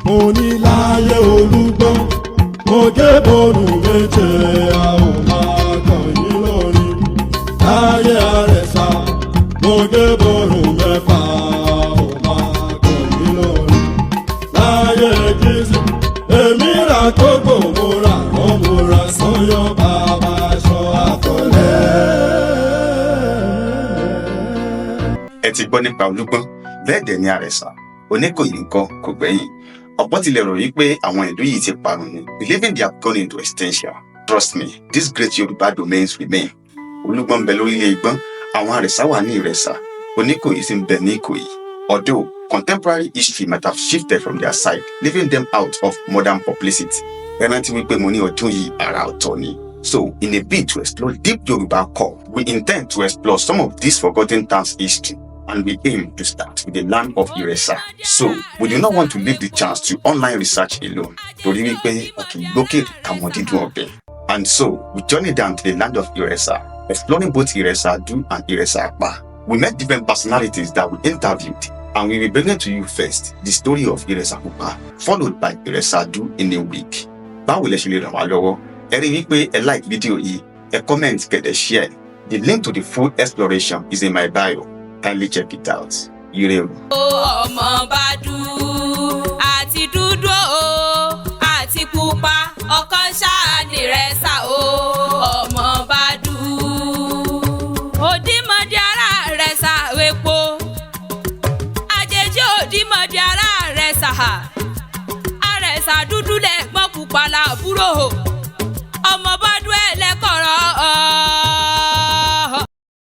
mo ní láyé olúgbọ́n mo gé borùn méje a ò máa kàn yín lórí láyé Àrẹ̀sà mo gé borùn mẹ́fà a ò máa kàn yín lórí láyé Kìsì èmi rà Tógò mo rà wọ́n mo rà Sànyọ́ bàbá aṣọ àtọ̀lẹ́. ẹ ti gbọ́ nípa Olúgbọ́n bẹ́ẹ̀ dẹ̀ ni Àrẹ̀sà Oníkòyí nǹkan kò gbẹ̀yìn ọ̀pọ̀ tilẹ̀ rò yí pé àwọn ìlú yìí ti parun ni believing they have gone into extinction. Trust me, these great Yoruba domains remain. Olúgbọ́n ń bẹ lórílẹ̀ Igbọ́n, àwọn Àrẹ̀sà wà ní Ìrẹsà, Oníkòyí sì ń bẹ ní Ìkòyí. Although contemporary history might have shifted from their side, leaving them out of modern publicity. Ẹ rántí wípé mo ní ọdún yìí àrà ọ̀tọ̀ ni. So, in a bid to explore deep Yoruba core, we intend to explore some of these forgotten towns' history, and we aim to start with the land of Iresa. So, we do not want to leave the chance to online research alone. Torí wípé a kì í gbókèrè káwọn dídùn ọbẹ̀. And so, we journey down to the land of Iresa, exploring both Iresa Adu and Iresa Apa. We met different personalities that we interviewed, and we will bring to you first the story of Iresa Pupa, followed by Iresa Adu in a week. Báwo lẹ ṣe lè ràn wá lọ́wọ́? Ẹ rí wípé ẹ like video yìí, ẹ comment kẹ̀dẹ̀ share. The link to the full exploration is in my bio. Kindly check it out. Ire o. Ọmọ Badu àti dúdú o àti pupa ọ̀kan ṣáà ní Ìrẹsà o. Ọmọ Badu òdìmọ̀dì ará Ìrẹsà wépo àjèjì òdìmọ̀dì ará Ìrẹsà Àrẹ̀sà dúdú lẹ̀gbọ́n pupa làbúrò.